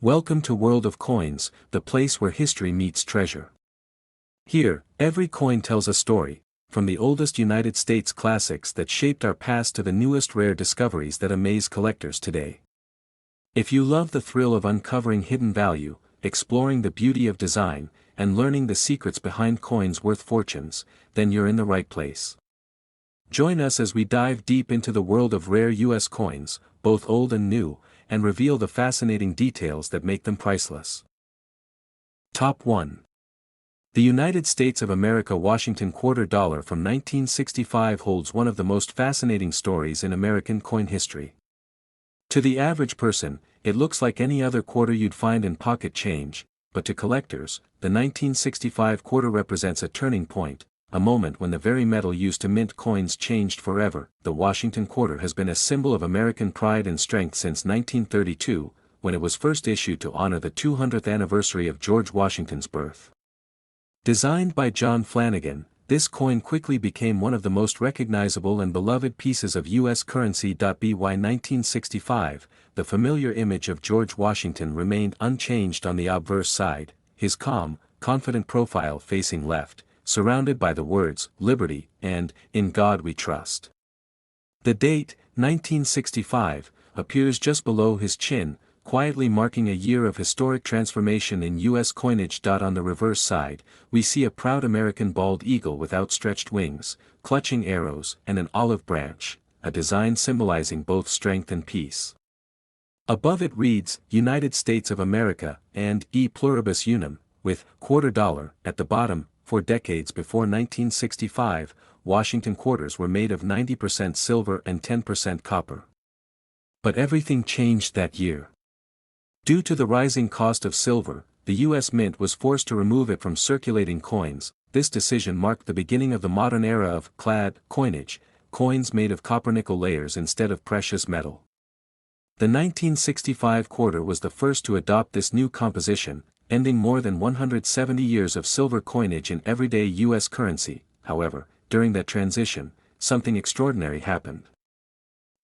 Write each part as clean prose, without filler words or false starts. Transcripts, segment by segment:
Welcome to World of Coins, the place where history meets treasure. Here, every coin tells a story, from the oldest United States classics that shaped our past to the newest rare discoveries that amaze collectors today. If you love the thrill of uncovering hidden value, exploring the beauty of design, and learning the secrets behind coins worth fortunes, then you're in the right place. Join us as we dive deep into the world of rare U.S. coins, both old and new, and reveal the fascinating details that make them priceless. Top 1. The United States of America Washington Quarter Dollar from 1965 holds one of the most fascinating stories in American coin history. To the average person, it looks like any other quarter you'd find in pocket change, but to collectors, the 1965 quarter represents a turning point, a moment when the very metal used to mint coins changed forever. The Washington quarter has been a symbol of American pride and strength since 1932, when it was first issued to honor the 200th anniversary of George Washington's birth. Designed by John Flanagan, this coin quickly became one of the most recognizable and beloved pieces of U.S. currency. By 1965, the familiar image of George Washington remained unchanged on the obverse side, his calm, confident profile facing left, surrounded by the words, "Liberty," and, "In God We Trust." The date, 1965, appears just below his chin, quietly marking a year of historic transformation in U.S. coinage. On the reverse side, we see a proud American bald eagle with outstretched wings, clutching arrows and an olive branch, a design symbolizing both strength and peace. Above it reads, United States of America, and E pluribus unum, with quarter dollar at the bottom. For decades before 1965, Washington quarters were made of 90% silver and 10% copper. But everything changed that year. Due to the rising cost of silver, the U.S. Mint was forced to remove it from circulating coins. This decision marked the beginning of the modern era of clad coinage, coins made of copper-nickel layers instead of precious metal. The 1965 quarter was the first to adopt this new composition, ending more than 170 years of silver coinage in everyday U.S. currency. However, during that transition, something extraordinary happened.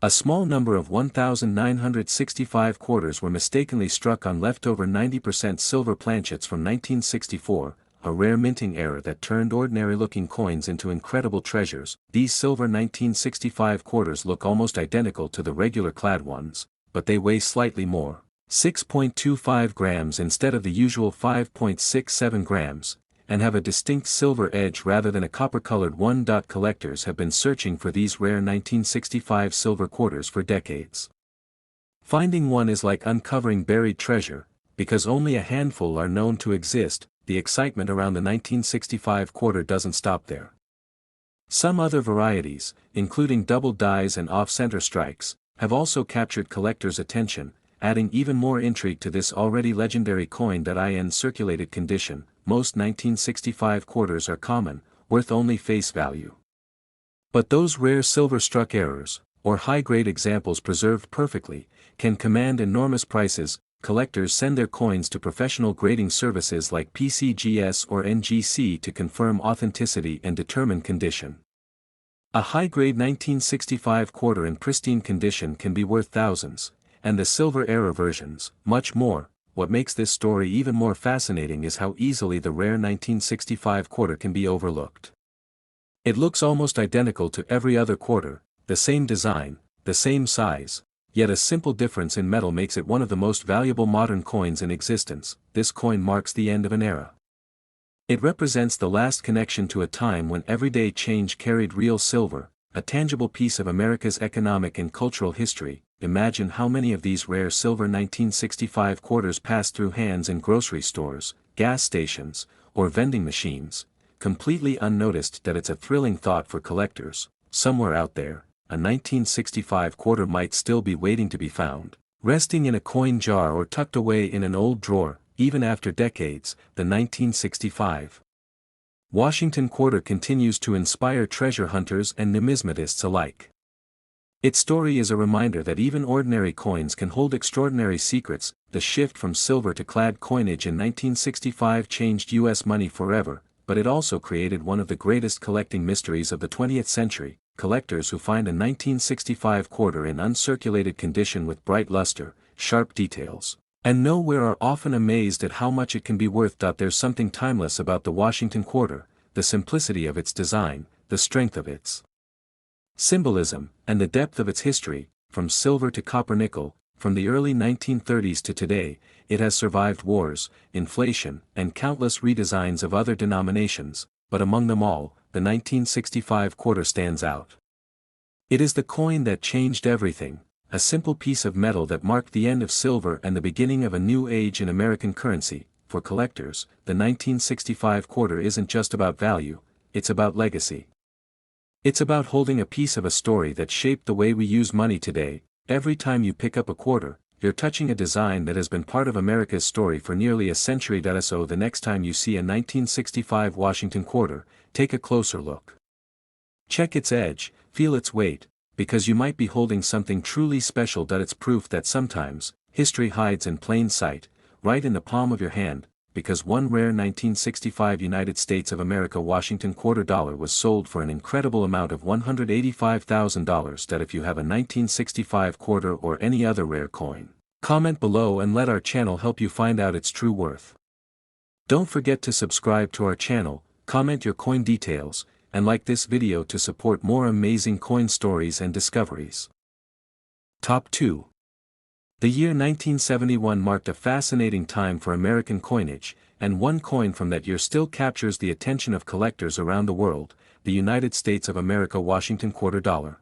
A small number of 1,965 quarters were mistakenly struck on leftover 90% silver planchets from 1964, a rare minting error that turned ordinary-looking coins into incredible treasures. These silver 1965 quarters look almost identical to the regular clad ones, but they weigh slightly more. 6.25 grams instead of the usual 5.67 grams, and have a distinct silver edge rather than a copper-colored one. Collectors have been searching for these rare 1965 silver quarters for decades. Finding one is like uncovering buried treasure, because only a handful are known to exist. The excitement around the 1965 quarter doesn't stop there. Some other varieties, including double dies and off-center strikes, have also captured collectors' attention, adding even more intrigue to this already legendary coin. In circulated condition, most 1965 quarters are common, worth only face value. But those rare silver-struck errors, or high-grade examples preserved perfectly, can command enormous prices. Collectors send their coins to professional grading services like PCGS or NGC to confirm authenticity and determine condition. A high-grade 1965 quarter in pristine condition can be worth thousands, and the silver error versions, much more. What makes this story even more fascinating is how easily the rare 1965 quarter can be overlooked. It looks almost identical to every other quarter, the same design, the same size, yet a simple difference in metal makes it one of the most valuable modern coins in existence. This coin marks the end of an era. It represents the last connection to a time when everyday change carried real silver, a tangible piece of America's economic and cultural history. Imagine how many of these rare silver 1965 quarters pass through hands in grocery stores, gas stations, or vending machines, completely unnoticed. It's a thrilling thought for collectors. Somewhere out there, a 1965 quarter might still be waiting to be found, resting in a coin jar or tucked away in an old drawer. Even after decades, the 1965 Washington quarter continues to inspire treasure hunters and numismatists alike. Its story is a reminder that even ordinary coins can hold extraordinary secrets. The shift from silver to clad coinage in 1965 changed U.S. money forever, but it also created one of the greatest collecting mysteries of the 20th century. Collectors who find a 1965 quarter in uncirculated condition with bright luster, sharp details, And nowhere are often amazed at how much it can be worth. There's something timeless about the Washington quarter, the simplicity of its design, the strength of its symbolism, and the depth of its history. From silver to copper nickel, from the early 1930s to today, it has survived wars, inflation, and countless redesigns of other denominations, but among them all, the 1965 quarter stands out. It is the coin that changed everything, a simple piece of metal that marked the end of silver and the beginning of a new age in American currency. For collectors, the 1965 quarter isn't just about value, it's about legacy. It's about holding a piece of a story that shaped the way we use money today. Every time you pick up a quarter, you're touching a design that has been part of America's story for nearly a century. So the next time you see a 1965 Washington quarter, take a closer look. Check its edge, feel its weight, because you might be holding something truly special. It's proof that sometimes, history hides in plain sight, right in the palm of your hand, because one rare 1965 United States of America Washington quarter dollar was sold for an incredible amount of $185,000. If you have a 1965 quarter or any other rare coin, comment below and let our channel help you find out its true worth. Don't forget to subscribe to our channel, comment your coin details, and like this video to support more amazing coin stories and discoveries. Top 2. The year 1971 marked a fascinating time for American coinage, and one coin from that year still captures the attention of collectors around the world, the United States of America Washington quarter dollar.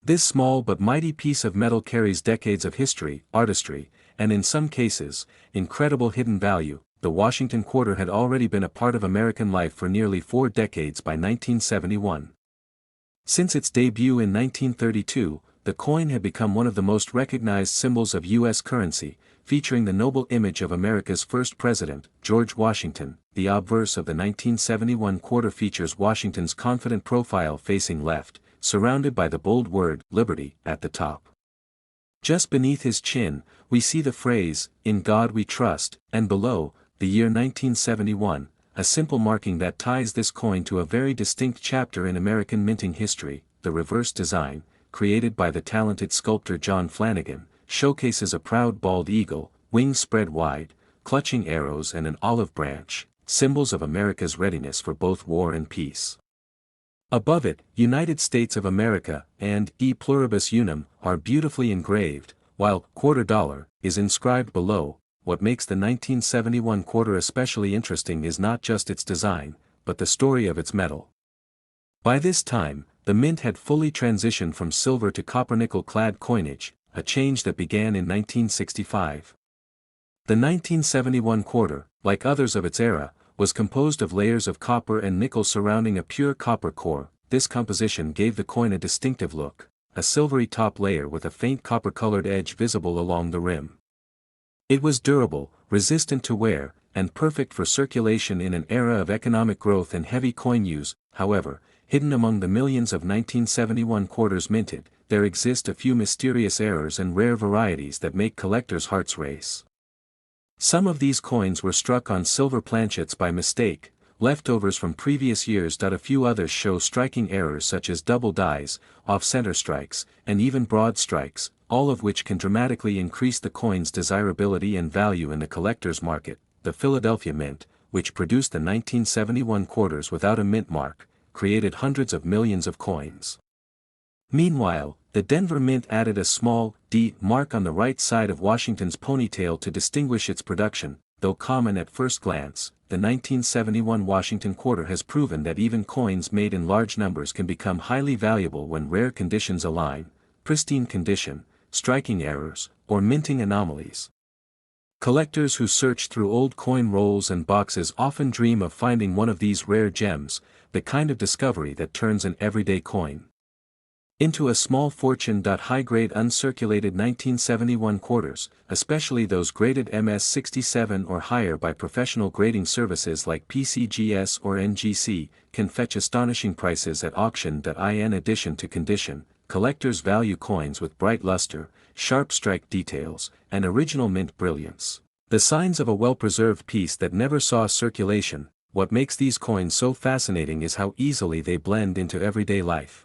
This small but mighty piece of metal carries decades of history, artistry, and in some cases, incredible hidden value. The Washington quarter had already been a part of American life for nearly 4 decades by 1971. Since its debut in 1932, the coin had become one of the most recognized symbols of U.S. currency, featuring the noble image of America's first president, George Washington. The obverse of the 1971 quarter features Washington's confident profile facing left, surrounded by the bold word, Liberty, at the top. Just beneath his chin, we see the phrase, "In God We Trust," and below, the year 1971, a simple marking that ties this coin to a very distinct chapter in American minting history. The reverse design, created by the talented sculptor John Flanagan, showcases a proud bald eagle, wings spread wide, clutching arrows and an olive branch, symbols of America's readiness for both war and peace. Above it, United States of America and E Pluribus Unum are beautifully engraved, while quarter dollar is inscribed below. What makes the 1971 quarter especially interesting is not just its design, but the story of its metal. By this time, the mint had fully transitioned from silver to copper-nickel-clad coinage, a change that began in 1965. The 1971 quarter, like others of its era, was composed of layers of copper and nickel surrounding a pure copper core. This composition gave the coin a distinctive look, a silvery top layer with a faint copper-colored edge visible along the rim. It was durable, resistant to wear, and perfect for circulation in an era of economic growth and heavy coin use. However, hidden among the millions of 1971 quarters minted, there exist a few mysterious errors and rare varieties that make collectors' hearts race. Some of these coins were struck on silver planchets by mistake, leftovers from previous years. A few others show striking errors such as double dies, off-center strikes, and even broad strikes, all of which can dramatically increase the coin's desirability and value in the collector's market. The Philadelphia Mint, which produced the 1971 quarters without a mint mark, created hundreds of millions of coins. Meanwhile, the Denver Mint added a small D mark on the right side of Washington's ponytail to distinguish its production. Though common at first glance, the 1971 Washington quarter has proven that even coins made in large numbers can become highly valuable when rare conditions align: pristine condition, striking errors, or minting anomalies. Collectors who search through old coin rolls and boxes often dream of finding one of these rare gems, the kind of discovery that turns an everyday coin into a small fortune. High-grade uncirculated 1971 quarters, especially those graded MS67 or higher by professional grading services like PCGS or NGC, can fetch astonishing prices at auction. In addition to condition, collectors value coins with bright luster, sharp strike details, and original mint brilliance, the signs of a well-preserved piece that never saw circulation. What makes these coins so fascinating is how easily they blend into everyday life.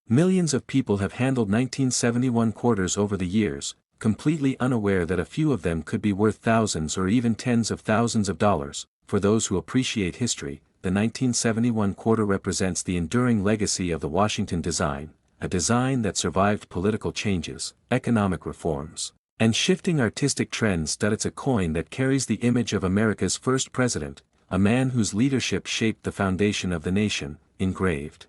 Millions of people have handled 1971 quarters over the years, completely unaware that a few of them could be worth thousands or even tens of thousands of dollars. For those who appreciate history, the 1971 quarter represents the enduring legacy of the Washington design, a design that survived political changes, economic reforms, and shifting artistic trends. It's a coin that carries the image of America's first president, a man whose leadership shaped the foundation of the nation, engraved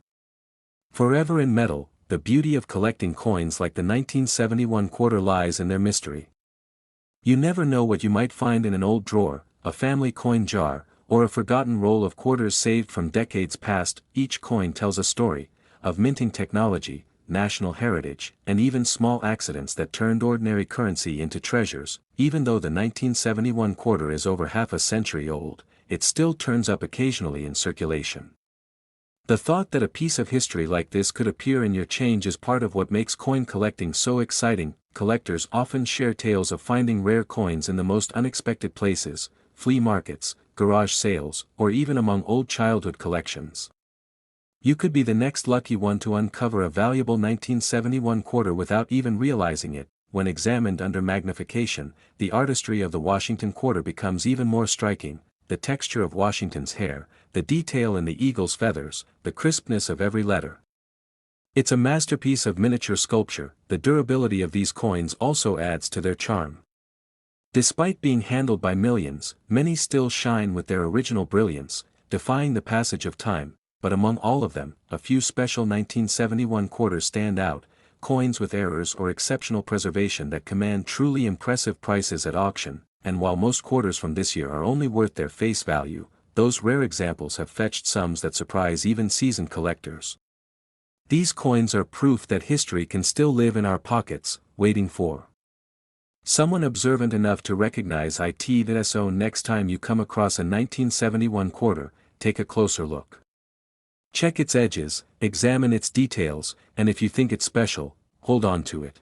forever in metal. The beauty of collecting coins like the 1971 quarter lies in their mystery. You never know what you might find in an old drawer, a family coin jar, or a forgotten roll of quarters saved from decades past. Each coin tells a story of minting technology, national heritage, and even small accidents that turned ordinary currency into treasures. Even though the 1971 quarter is over half a century old, it still turns up occasionally in circulation. The thought that a piece of history like this could appear in your change is part of what makes coin collecting so exciting. Collectors often share tales of finding rare coins in the most unexpected places, flea markets, garage sales, or even among old childhood collections. You could be the next lucky one to uncover a valuable 1971 quarter without even realizing it. When examined under magnification, the artistry of the Washington quarter becomes even more striking. The texture of Washington's hair, the detail in the eagle's feathers, the crispness of every letter. It's a masterpiece of miniature sculpture. The durability of these coins also adds to their charm. Despite being handled by millions, many still shine with their original brilliance, defying the passage of time. But among all of them, a few special 1971 quarters stand out, coins with errors or exceptional preservation that command truly impressive prices at auction. And while most quarters from this year are only worth their face value, those rare examples have fetched sums that surprise even seasoned collectors. These coins are proof that history can still live in our pockets, waiting for someone observant enough to recognize it. So next time you come across a 1971 quarter, take a closer look. Check its edges, examine its details, and if you think it's special, hold on to it.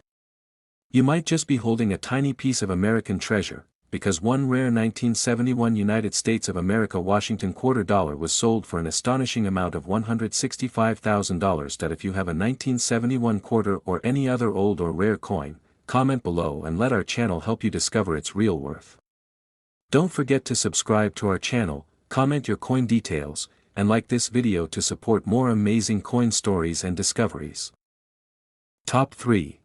You might just be holding a tiny piece of American treasure, because one rare 1971 United States of America Washington quarter dollar was sold for an astonishing amount of $165,000. If you have a 1971 quarter or any other old or rare coin, comment below and let our channel help you discover its real worth. Don't forget to subscribe to our channel, comment your coin details, and like this video to support more amazing coin stories and discoveries. Top 3.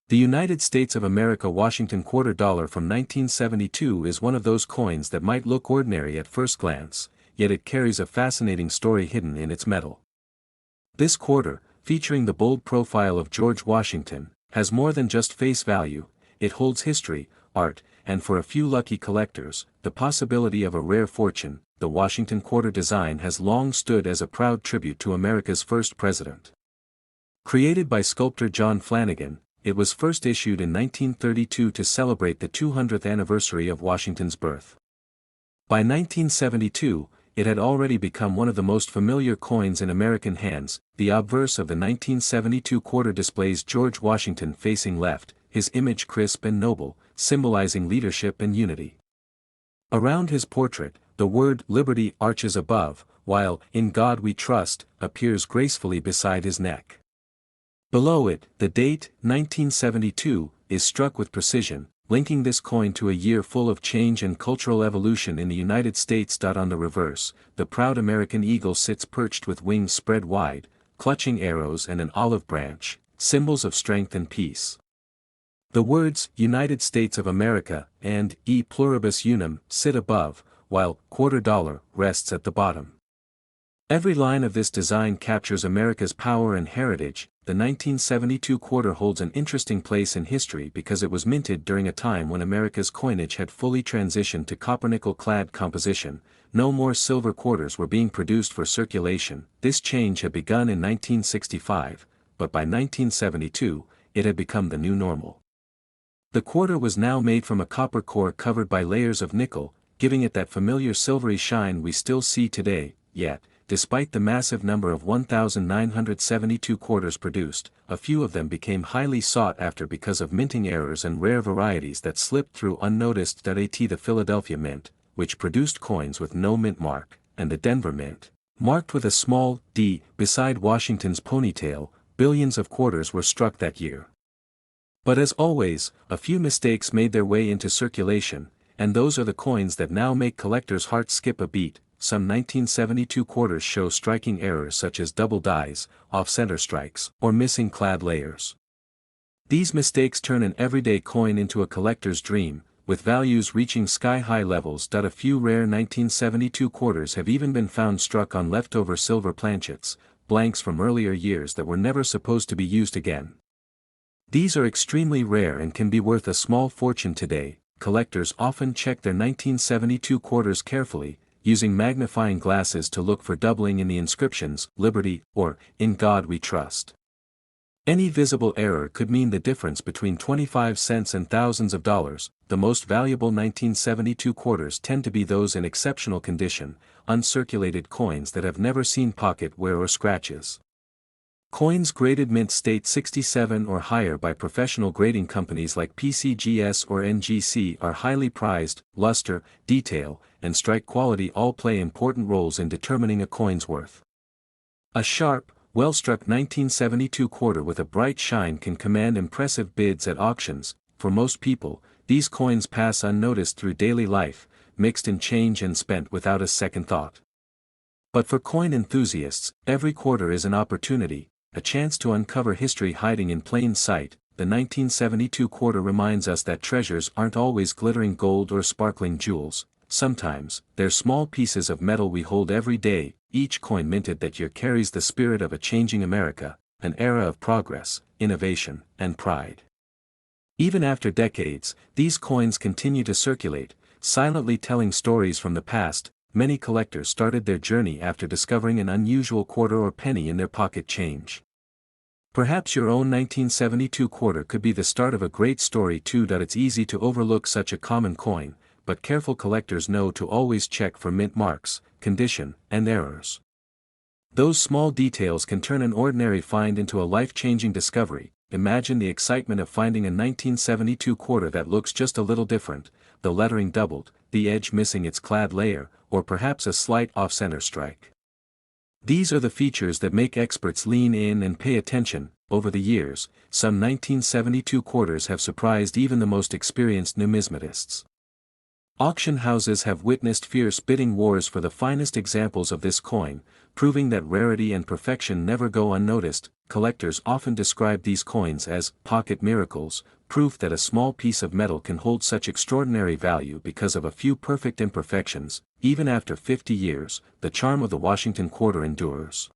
The United States of America Washington quarter dollar from 1972 is one of those coins that might look ordinary at first glance, yet it carries a fascinating story hidden in its metal. This quarter, featuring the bold profile of George Washington, has more than just face value. It holds history, art, and for a few lucky collectors, the possibility of a rare fortune. The Washington quarter design has long stood as a proud tribute to America's first president. Created by sculptor John Flanagan, it was first issued in 1932 to celebrate the 200th anniversary of Washington's birth. By 1972, it had already become one of the most familiar coins in American hands. The obverse of the 1972 quarter displays George Washington facing left, his image crisp and noble, symbolizing leadership and unity. Around his portrait, the word "Liberty" arches above, while "In God We Trust" appears gracefully beside his neck. Below it, the date, 1972, is struck with precision, linking this coin to a year full of change and cultural evolution in the United States. On the reverse, the proud American eagle sits perched with wings spread wide, clutching arrows and an olive branch, symbols of strength and peace. The words "United States of America" and "E pluribus unum" sit above, while "quarter dollar" rests at the bottom. Every line of this design captures America's power and heritage. The 1972 quarter holds an interesting place in history because it was minted during a time when America's coinage had fully transitioned to copper-nickel-clad composition. No more silver quarters were being produced for circulation. This change had begun in 1965, but by 1972, it had become the new normal. The quarter was now made from a copper core covered by layers of nickel, giving it that familiar silvery shine we still see today. Yet, despite the massive number of 1,972 quarters produced, a few of them became highly sought after because of minting errors and rare varieties that slipped through unnoticed. The Philadelphia Mint, which produced coins with no mint mark, and the Denver Mint, marked with a small D beside Washington's ponytail. Billions of quarters were struck that year. But as always, a few mistakes made their way into circulation, and those are the coins that now make collectors' hearts skip a beat. Some 1972 quarters show striking errors such as double dies, off-center strikes, or missing clad layers. These mistakes turn an everyday coin into a collector's dream, with values reaching sky-high levels. A few rare 1972 quarters have even been found struck on leftover silver planchets, blanks from earlier years that were never supposed to be used again. These are extremely rare and can be worth a small fortune today. Collectors often check their 1972 quarters carefully, using magnifying glasses to look for doubling in the inscriptions, "Liberty," or "In God We Trust." Any visible error could mean the difference between 25 cents and thousands of dollars. The most valuable 1972 quarters tend to be those in exceptional condition, uncirculated coins that have never seen pocket wear or scratches. Coins graded mint state 67 or higher by professional grading companies like PCGS or NGC are highly prized. Luster, detail, and strike quality all play important roles in determining a coin's worth. A sharp, well-struck 1972 quarter with a bright shine can command impressive bids at auctions. For most people, these coins pass unnoticed through daily life, mixed in change and spent without a second thought. But for coin enthusiasts, every quarter is an opportunity, a chance to uncover history hiding in plain sight. The 1972 quarter reminds us that treasures aren't always glittering gold or sparkling jewels. Sometimes, they're small pieces of metal we hold every day. Each coin minted that year carries the spirit of a changing America, an era of progress, innovation, and pride. Even after decades, these coins continue to circulate, silently telling stories from the past. Many collectors started their journey after discovering an unusual quarter or penny in their pocket change. Perhaps your own 1972 quarter could be the start of a great story too. It's easy to overlook such a common coin, but careful collectors know to always check for mint marks, condition, and errors. Those small details can turn an ordinary find into a life-changing discovery. Imagine the excitement of finding a 1972 quarter that looks just a little different, the lettering doubled, the edge missing its clad layer, or perhaps a slight off-center strike. These are the features that make experts lean in and pay attention. Over the years, some 1972 quarters have surprised even the most experienced numismatists. Auction houses have witnessed fierce bidding wars for the finest examples of this coin, proving that rarity and perfection never go unnoticed. Collectors often describe these coins as pocket miracles, proof that a small piece of metal can hold such extraordinary value because of a few perfect imperfections. Even after 50 years, the charm of the Washington quarter endures.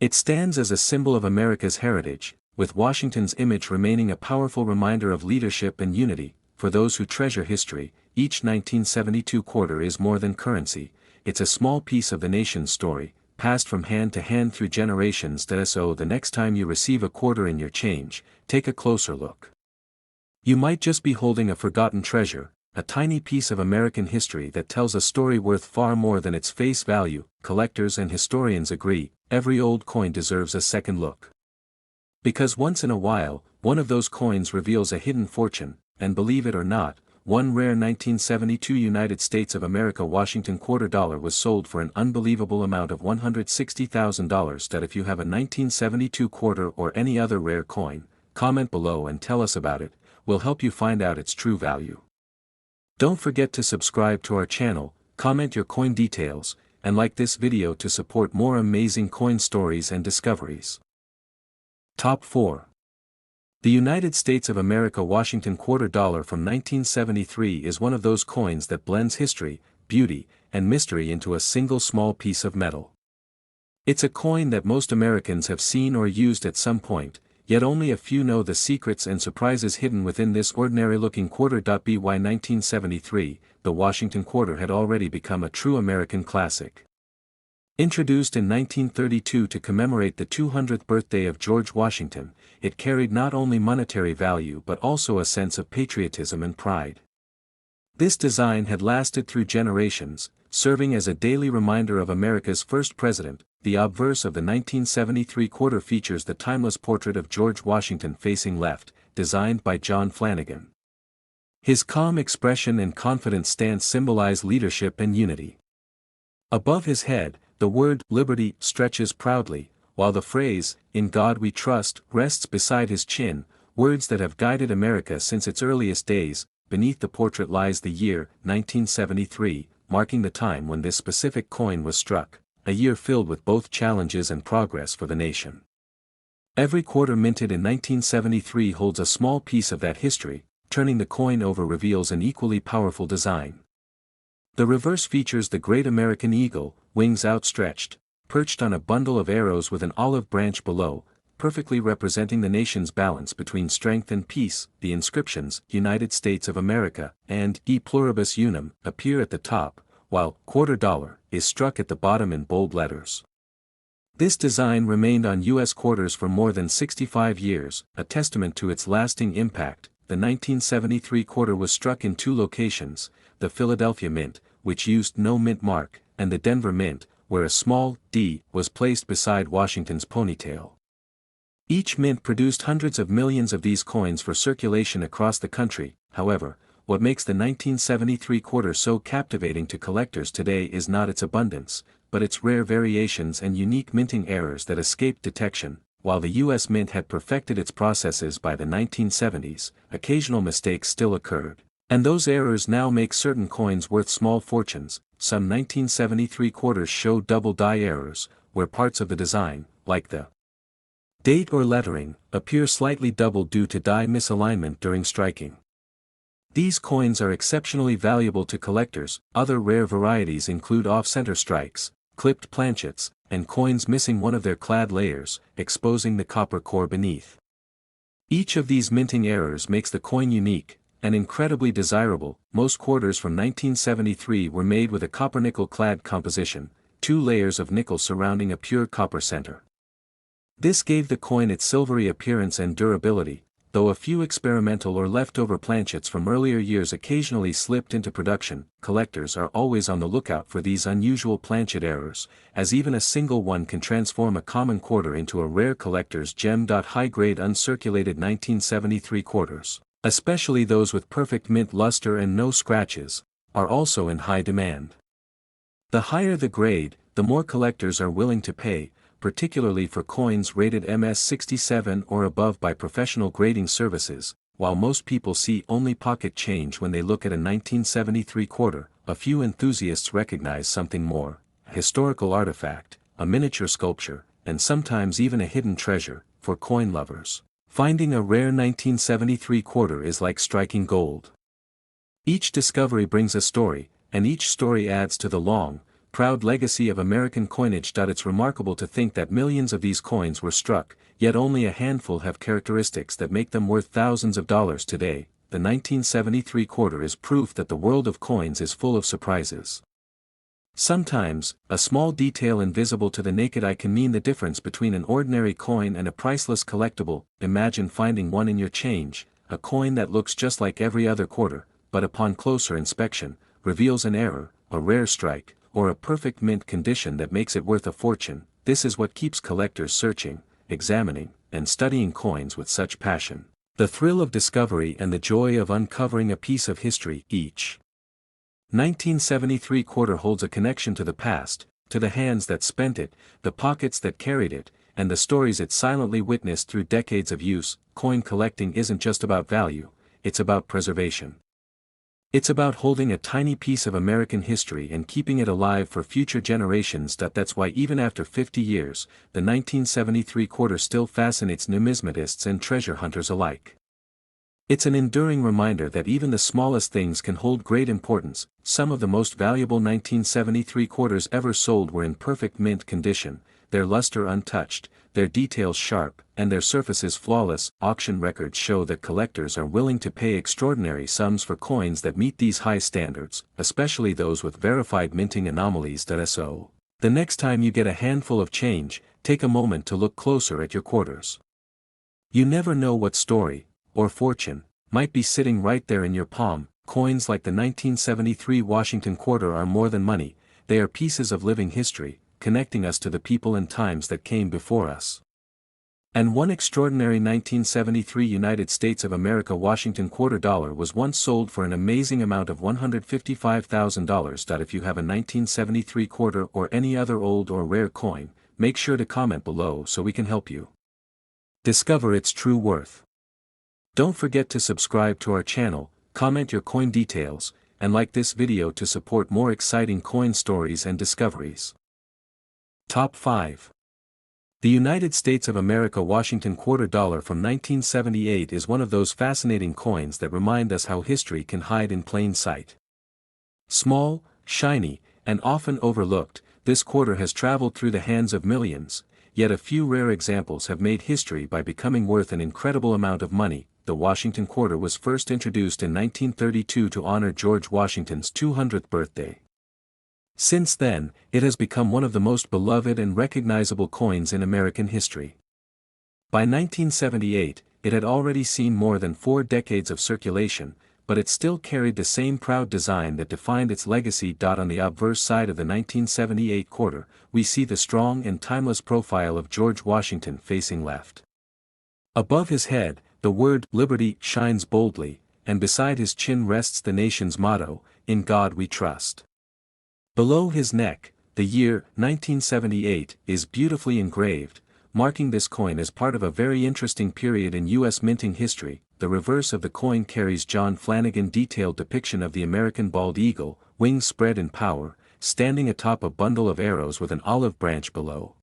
It stands as a symbol of America's heritage, with Washington's image remaining a powerful reminder of leadership and unity. For those who treasure history, each 1972 quarter is more than currency, it's a small piece of the nation's story, passed from hand to hand through generations. So the next time you receive a quarter in your change, take a closer look. You might just be holding a forgotten treasure, a tiny piece of American history that tells a story worth far more than its face value. Collectors and historians agree, every old coin deserves a second look. Because once in a while, one of those coins reveals a hidden fortune, and believe it or not, one rare 1972 United States of America Washington quarter dollar was sold for an unbelievable amount of $160,000. If you have a 1972 quarter or any other rare coin, comment below and tell us about it. We'll help you find out its true value. Don't forget to subscribe to our channel, comment your coin details, and like this video to support more amazing coin stories and discoveries. Top 4. The United States of America Washington quarter dollar from 1973 is one of those coins that blends history, beauty, and mystery into a single small piece of metal. It's a coin that most Americans have seen or used at some point, yet only a few know the secrets and surprises hidden within this ordinary-looking quarter. By 1973, the Washington quarter had already become a true American classic. Introduced in 1932 to commemorate the 200th birthday of George Washington, it carried not only monetary value but also a sense of patriotism and pride. This design had lasted through generations, serving as a daily reminder of America's first president. The obverse of the 1973 quarter features the timeless portrait of George Washington facing left, designed by John Flanagan. His calm expression and confident stance symbolize leadership and unity. Above his head, the word "Liberty" stretches proudly, while the phrase "In God We Trust" rests beside his chin. words that have guided America since its earliest days. Beneath the portrait lies the year, 1973, marking the time when this specific coin was struck, a year filled with both challenges and progress for the nation. Every quarter minted in 1973 holds a small piece of that history. Turning the coin over reveals an equally powerful design. The reverse features the great American eagle, wings outstretched, perched on a bundle of arrows with an olive branch below, perfectly representing the nation's balance between strength and peace. The inscriptions, United States of America, and E Pluribus Unum, appear at the top, while quarter dollar is struck at the bottom in bold letters. This design remained on U.S. quarters for more than 65 years, a testament to its lasting impact. The 1973 quarter was struck in two locations, the Philadelphia Mint, which used no mint mark, and the Denver Mint, where a small D was placed beside Washington's ponytail. Each mint produced hundreds of millions of these coins for circulation across the country. However, what makes the 1973 quarter so captivating to collectors today is not its abundance, but its rare variations and unique minting errors that escaped detection. While the U.S. Mint had perfected its processes by the 1970s, occasional mistakes still occurred, and those errors now make certain coins worth small fortunes. Some 1973 quarters show double die errors, where parts of the design, like the date or lettering, appear slightly doubled due to die misalignment during striking. These coins are exceptionally valuable to collectors. Other rare varieties include off-center strikes, clipped planchets, and coins missing one of their clad layers, exposing the copper core beneath. Each of these minting errors makes the coin unique, and incredibly desirable. Most quarters from 1973 were made with a copper-nickel clad composition, 2 layers of nickel surrounding a pure copper center. This gave the coin its silvery appearance and durability, though a few experimental or leftover planchets from earlier years occasionally slipped into production. Collectors are always on the lookout for these unusual planchet errors, as even a single one can transform a common quarter into a rare collector's gem. High-grade uncirculated 1973 quarters, especially those with perfect mint luster and no scratches, are also in high demand. The higher the grade, the more collectors are willing to pay, particularly for coins rated MS67 or above by professional grading services. While most people see only pocket change when they look at a 1973 quarter, a few enthusiasts recognize something more: a historical artifact, a miniature sculpture, and sometimes even a hidden treasure. For coin lovers, finding a rare 1973 quarter is like striking gold. Each discovery brings a story, and each story adds to the long, proud legacy of American coinage. It's remarkable to think that millions of these coins were struck, yet only a handful have characteristics that make them worth thousands of dollars today. The 1973 quarter is proof that the world of coins is full of surprises. Sometimes, a small detail invisible to the naked eye can mean the difference between an ordinary coin and a priceless collectible. Imagine finding one in your change, a coin that looks just like every other quarter, but upon closer inspection, reveals an error, a rare strike, or a perfect mint condition that makes it worth a fortune. This is what keeps collectors searching, examining, and studying coins with such passion: the thrill of discovery and the joy of uncovering a piece of history. Each 1973 quarter holds a connection to the past, to the hands that spent it, the pockets that carried it, and the stories it silently witnessed through decades of use. Coin collecting isn't just about value, it's about preservation. It's about holding a tiny piece of American history and keeping it alive for future generations. That's why even after 50 years, the 1973 quarter still fascinates numismatists and treasure hunters alike. It's an enduring reminder that even the smallest things can hold great importance. Some of the most valuable 1973 quarters ever sold were in perfect mint condition, their luster untouched, their details sharp, and their surfaces flawless. Auction records show that collectors are willing to pay extraordinary sums for coins that meet these high standards, especially those with verified minting anomalies. So, the next time you get a handful of change, take a moment to look closer at your quarters. You never know what story, or fortune, might be sitting right there in your palm. Coins like the 1973 Washington quarter are more than money, they are pieces of living history, connecting us to the people and times that came before us. And one extraordinary 1973 United States of America Washington quarter dollar was once sold for an amazing amount of $155,000. If you have a 1973 quarter or any other old or rare coin, make sure to comment below so we can help you discover its true worth. Don't forget to subscribe to our channel, comment your coin details, and like this video to support more exciting coin stories and discoveries. Top 5. The United States of America Washington Quarter Dollar from 1978 is one of those fascinating coins that remind us how history can hide in plain sight. Small, shiny, and often overlooked, this quarter has traveled through the hands of millions, yet a few rare examples have made history by becoming worth an incredible amount of money. The Washington Quarter was first introduced in 1932 to honor George Washington's 200th birthday. Since then, it has become one of the most beloved and recognizable coins in American history. By 1978, it had already seen more than 4 decades of circulation, but it still carried the same proud design that defined its legacy. On the obverse side of the 1978 quarter, we see the strong and timeless profile of George Washington facing left. Above his head, the word "Liberty" shines boldly, and beside his chin rests the nation's motto, "In God We Trust." Below his neck, the year 1978 is beautifully engraved, marking this coin as part of a very interesting period in U.S. minting history. The reverse of the coin carries John Flanagan's detailed depiction of the American bald eagle, wings spread in power, standing atop a bundle of arrows with an olive branch below.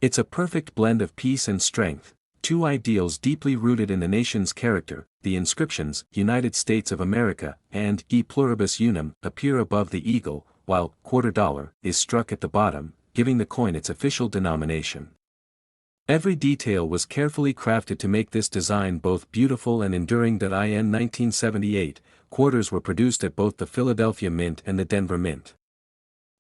It's a perfect blend of peace and strength, two ideals deeply rooted in the nation's character. The inscriptions, "United States of America," and "E Pluribus Unum," appear above the eagle, while "Quarter Dollar" is struck at the bottom, giving the coin its official denomination. Every detail was carefully crafted to make this design both beautiful and enduring. In 1978, quarters were produced at both the Philadelphia Mint and the Denver Mint.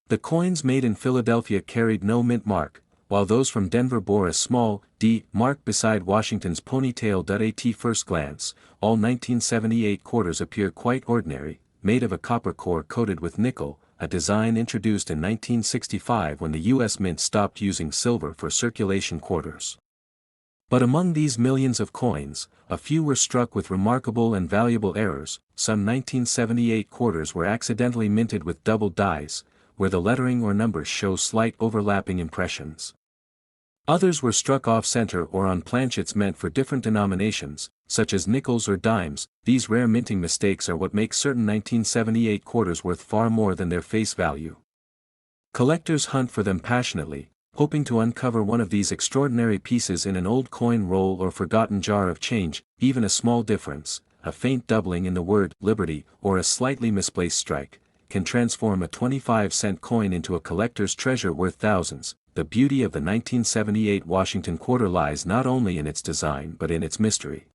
The coins made in Philadelphia carried no mint mark, while those from Denver bore a small D mark beside Washington's ponytail. At first glance, all 1978 quarters appear quite ordinary, made of a copper core coated with nickel, a design introduced in 1965 when the U.S. Mint stopped using silver for circulation quarters. But among these millions of coins, a few were struck with remarkable and valuable errors. Some 1978 quarters were accidentally minted with double dies, where the lettering or numbers show slight overlapping impressions. Others were struck off-center or on planchets meant for different denominations, such as nickels or dimes. These rare minting mistakes are what make certain 1978 quarters worth far more than their face value. Collectors hunt for them passionately, hoping to uncover one of these extraordinary pieces in an old coin roll or forgotten jar of change. Even a small difference, a faint doubling in the word "Liberty" or a slightly misplaced strike, can transform a 25-cent coin into a collector's treasure worth thousands. The beauty of the 1978 Washington Quarter lies not only in its design but in its mystery.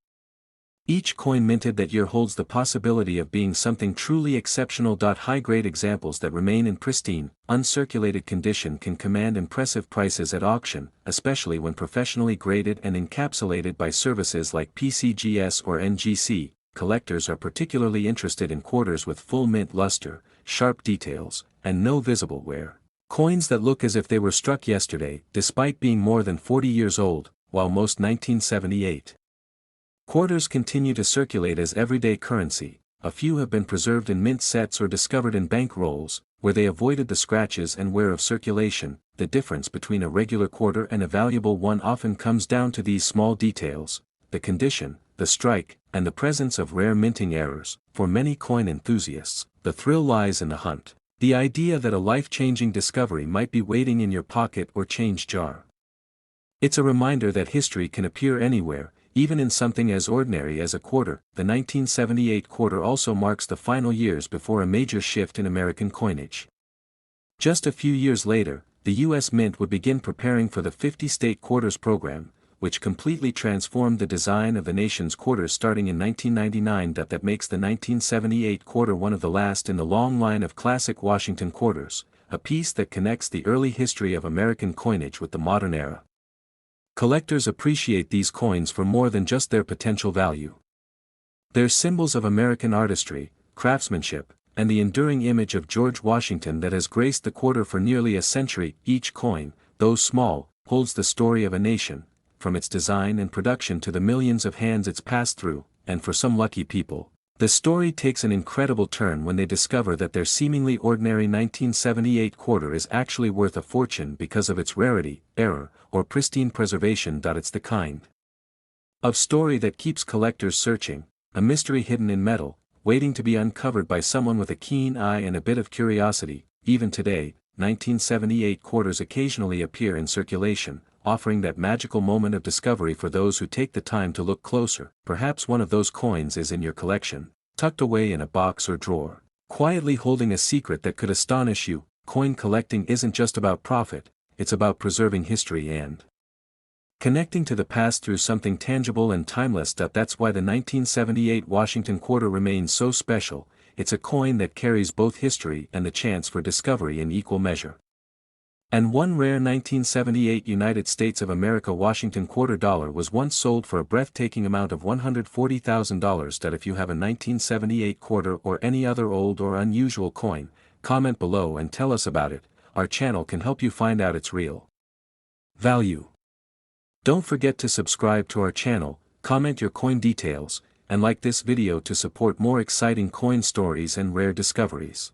Each coin minted that year holds the possibility of being something truly exceptional. High-grade examples that remain in pristine, uncirculated condition can command impressive prices at auction, especially when professionally graded and encapsulated by services like PCGS or NGC. Collectors are particularly interested in quarters with full mint luster, sharp details, and no visible wear. Coins that look as if they were struck yesterday, despite being more than 40 years old. While most 1978 quarters continue to circulate as everyday currency, a few have been preserved in mint sets or discovered in bank rolls, where they avoided the scratches and wear of circulation. The difference between a regular quarter and a valuable one often comes down to these small details: the condition, the strike, and the presence of rare minting errors. For many coin enthusiasts, the thrill lies in the hunt. The idea that a life-changing discovery might be waiting in your pocket or change jar. It's a reminder that history can appear anywhere, even in something as ordinary as a quarter. The 1978 quarter also marks the final years before a major shift in American coinage. Just a few years later, the U.S. Mint would begin preparing for the 50-state quarters program, which completely transformed the design of the nation's quarters starting in 1999. That makes the 1978 quarter one of the last in the long line of classic Washington quarters, a piece that connects the early history of American coinage with the modern era. Collectors appreciate these coins for more than just their potential value. They're symbols of American artistry, craftsmanship, and the enduring image of George Washington that has graced the quarter for nearly a century. Each coin, though small, holds the story of a nation, from its design and production to the millions of hands it's passed through. And for some lucky people, the story takes an incredible turn when they discover that their seemingly ordinary 1978 quarter is actually worth a fortune because of its rarity, error, or pristine preservation. It's the kind A story that keeps collectors searching, a mystery hidden in metal, waiting to be uncovered by someone with a keen eye and a bit of curiosity. Even today, 1978 quarters occasionally appear in circulation, offering that magical moment of discovery for those who take the time to look closer. Perhaps one of those coins is in your collection, tucked away in a box or drawer, quietly holding a secret that could astonish you. Coin collecting isn't just about profit, it's about preserving history and connecting to the past through something tangible and timeless. That's why the 1978 Washington quarter remains so special. It's a coin that carries both history and the chance for discovery in equal measure. And one rare 1978 United States of America Washington quarter dollar was once sold for a breathtaking amount of $140,000. That if you have a 1978 quarter or any other old or unusual coin, comment below and tell us about it. Our channel can help you find out its real value. Don't forget to subscribe to our channel, comment your coin details, and like this video to support more exciting coin stories and rare discoveries.